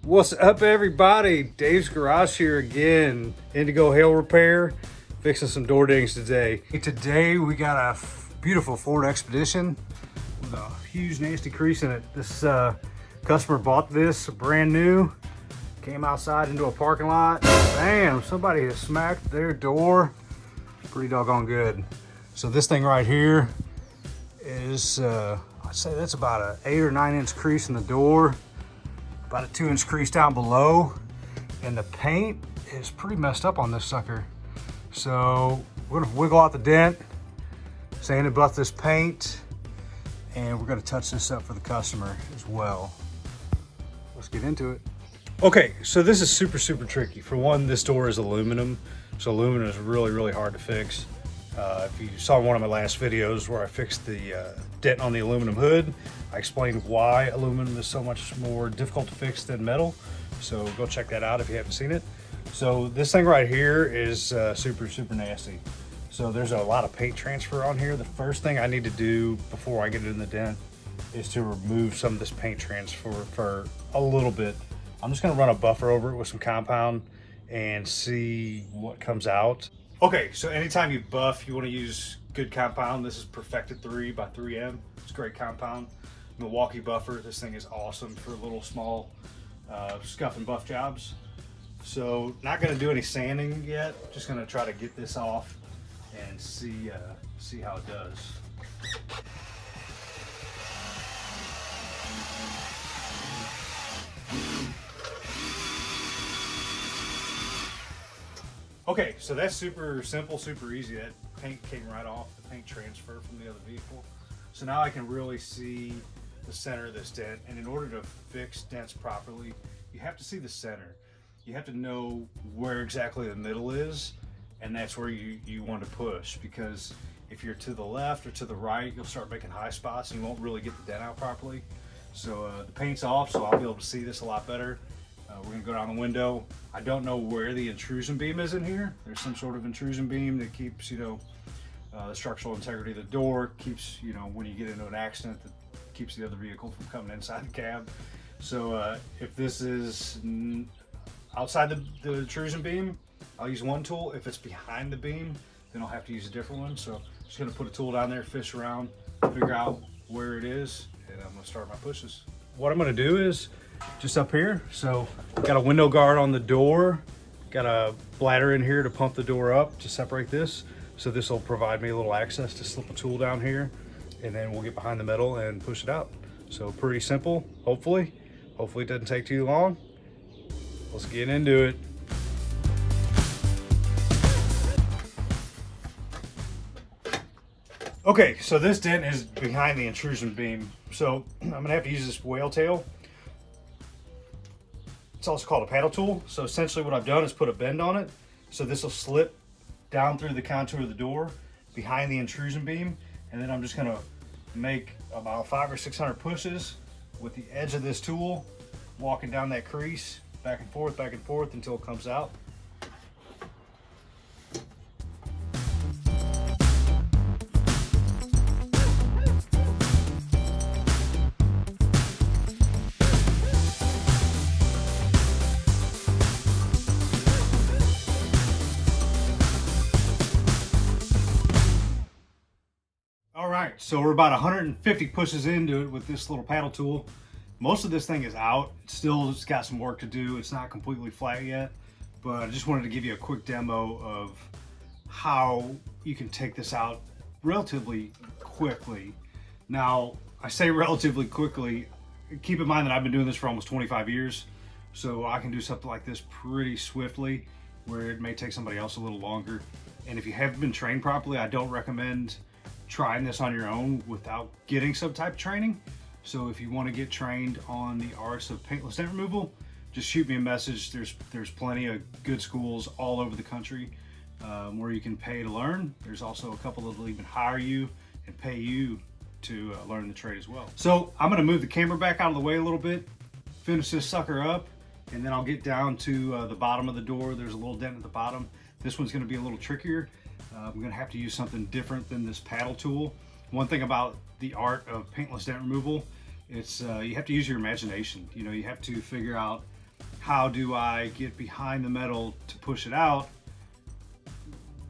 What's up, everybody? Dave's Garage here again. Indigo Hail Repair, fixing some door dings today. Today we got a beautiful Ford Expedition with a huge nasty crease in it. This customer bought this brand new, came outside into a parking lot. Bam, somebody has smacked their door pretty doggone good. So this thing right here is, I'd say that's about an 8 or 9 inch crease in the door. About a 2 inch crease down below, and the paint is pretty messed up on this sucker. So we're gonna wiggle out the dent, sand and buff this paint, and we're gonna touch this up for the customer as well. Let's get into it. Okay, so this is super tricky. For one, this door is aluminum, so aluminum is really hard to fix. If you saw one of my last videos where I fixed the dent on the aluminum hood, I explained why aluminum is so much more difficult to fix than metal. So go check that out if you haven't seen it. So this thing right here is super nasty. So there's a lot of paint transfer on here. The first thing I need to do before I get it in the dent is to remove some of this paint transfer for a little bit. I'm just gonna run a buffer over it with some compound and see what comes out. Okay, so anytime you buff, you want to use good compound. This is Perfected 3 by 3M. It's great compound. Milwaukee buffer. This thing is awesome for little small scuff and buff jobs. So not going to do any sanding yet. Just going to try to get this off and see how it does. Okay, so that's super simple, super easy. That paint came right off, the paint transfer from the other vehicle. So now I can really see the center of this dent. And in order to fix dents properly, you have to see the center. You have to know where exactly the middle is, and that's where you want to push. Because if you're to the left or to the right, you'll start making high spots and you won't really get the dent out properly. So the paint's off, so I'll be able to see this a lot better. We're gonna go down the window. I don't know where the intrusion beam is in here. There's some sort of intrusion beam that keeps, the structural integrity of the door, keeps, when you get into an accident, that keeps the other vehicle from coming inside the cab. So if this is outside the intrusion beam, I'll use one tool. If it's behind the beam, then I'll have to use a different one. So I'm just gonna put a tool down there, fish around, figure out where it is, and I'm gonna start my pushes. What I'm gonna do is just up here. So got a window guard on the door, got a bladder in here to pump the door up to separate this. So this will provide me a little access to slip a tool down here, and then we'll get behind the metal and push it out. So pretty simple, hopefully it doesn't take too long. Let's get into it. Okay, so this dent is behind the intrusion beam. So I'm gonna have to use this whale tail. It's also called a paddle tool. So essentially what I've done is put a bend on it. So this will slip down through the contour of the door behind the intrusion beam. And then I'm just gonna make about 500 or 600 pushes with the edge of this tool, walking down that crease, back and forth until it comes out. All right, so we're about 150 pushes into it with this little paddle tool. Most of this thing is out. It's got some work to do. It's not completely flat yet, but I just wanted to give you a quick demo of how you can take this out relatively quickly. Now, I say relatively quickly. Keep in mind that I've been doing this for almost 25 years, so I can do something like this pretty swiftly, where it may take somebody else a little longer. And if you haven't been trained properly, I don't recommend trying this on your own without getting some type of training. So if you want to get trained on the arts of paintless dent removal, just shoot me a message. There's plenty of good schools all over the country where you can pay to learn. There's also a couple that will even hire you and pay you to learn the trade as well. So I'm going to move the camera back out of the way a little bit, finish this sucker up, and then I'll get down to the bottom of the door. There's a little dent at the bottom. This one's going to be a little trickier. I'm going to have to use something different than this paddle tool. One thing about the art of paintless dent removal, it's you have to use your imagination. You know, you have to figure out how do I get behind the metal to push it out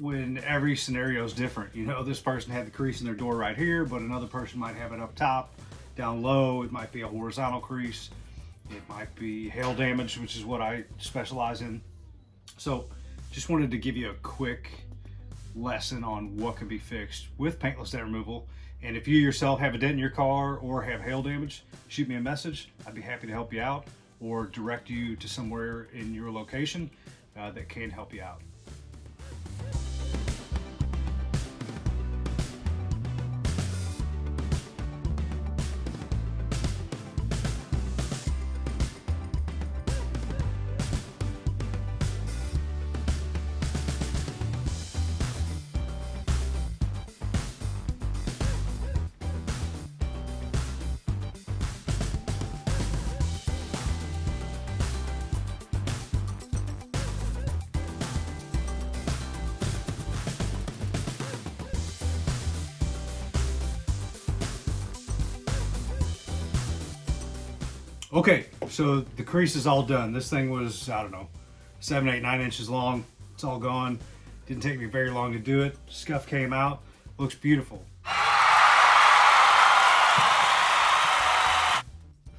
when every scenario is different. You know, this person had the crease in their door right here, but another person might have it up top, down low. It might be a horizontal crease. It might be hail damage, which is what I specialize in. So just wanted to give you a quick lesson on what can be fixed with paintless dent removal. And if you yourself have a dent in your car or have hail damage, shoot me a message. I'd be happy to help you out or direct you to somewhere in your location that can help you out. Okay, so the crease is all done. This thing was, I don't know, 7, 8, 9 inches long. It's all gone. Didn't take me very long to do it. Scuff came out. Looks beautiful.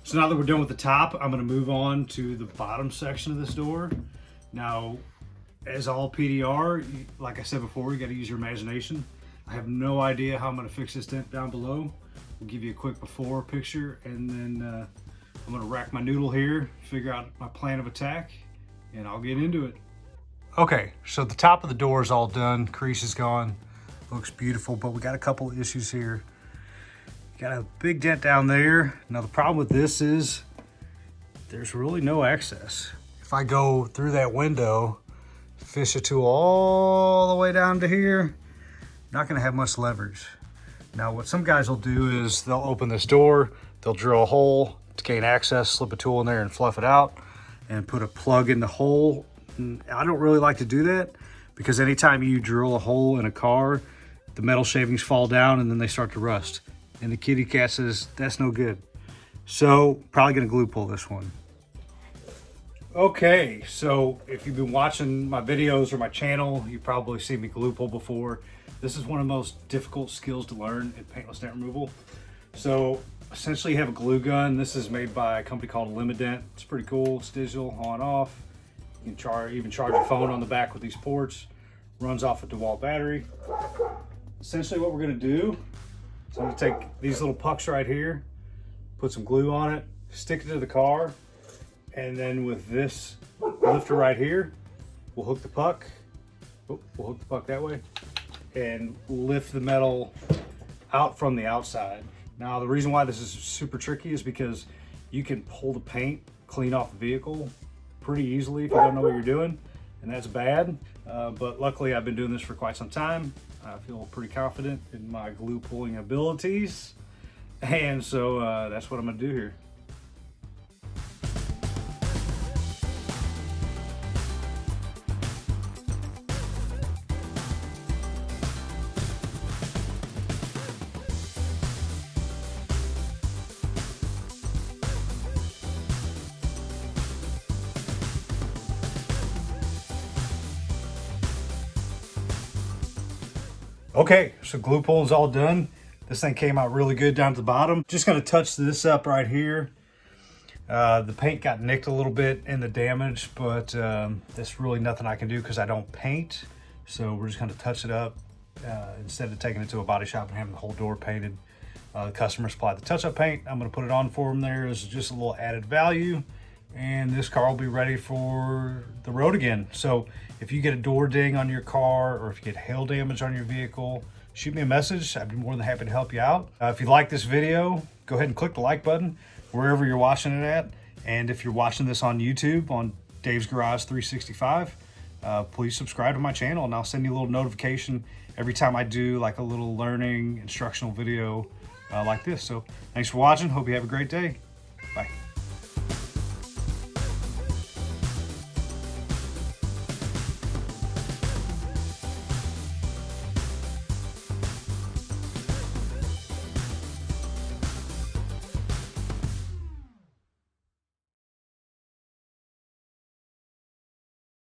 So now that we're done with the top, I'm gonna move on to the bottom section of this door. Now, as all PDR, like I said before, you gotta use your imagination. I have no idea how I'm gonna fix this dent down below. We'll give you a quick before picture, and then I'm gonna rack my noodle here, figure out my plan of attack, and I'll get into it. Okay, so the top of the door is all done. Crease is gone. Looks beautiful, but we got a couple of issues here. Got a big dent down there. Now the problem with this is there's really no access. If I go through that window, fish a tool all the way down to here, not gonna have much leverage. Now what some guys will do is they'll open this door, they'll drill a hole to gain access, slip a tool in there and fluff it out and put a plug in the hole. And I don't really like to do that because anytime you drill a hole in a car, the metal shavings fall down and then they start to rust. And the kitty cat says, that's no good. So probably gonna glue pull this one. Okay, so if you've been watching my videos or my channel, you've probably seen me glue pull before. This is one of the most difficult skills to learn in paintless dent removal. So essentially you have a glue gun. This is made by a company called Dent. It's pretty cool. It's digital, on off. You can even charge your phone on the back with these ports. Runs off a DeWalt battery. Essentially what we're gonna do is I'm gonna take these little pucks right here, put some glue on it, stick it to the car, and then with this lifter right here, we'll hook the puck. We'll hook the puck that way and lift the metal out from the outside. Now, the reason why this is super tricky is because you can pull the paint clean off the vehicle pretty easily if you don't know what you're doing, and that's bad. But luckily, I've been doing this for quite some time. I feel pretty confident in my glue pulling abilities, and so that's what I'm gonna do here. Okay, so glue pull is all done. This thing came out really good down to the bottom. Just gonna touch this up right here. The paint got nicked a little bit in the damage, but there's really nothing I can do because I don't paint. So we're just gonna touch it up instead of taking it to a body shop and having the whole door painted. The customer supplied the touch-up paint. I'm gonna put it on for them there as just a little added value. And this car will be ready for the road again. So if you get a door ding on your car or if you get hail damage on your vehicle, shoot me a message. I'd be more than happy to help you out. If you like this video, go ahead and click the like button wherever you're watching it at. And if you're watching this on YouTube on Dave's Garage 365, please subscribe to my channel and I'll send you a little notification every time I do like a little learning instructional video like this. So thanks for watching. Hope you have a great day. Bye.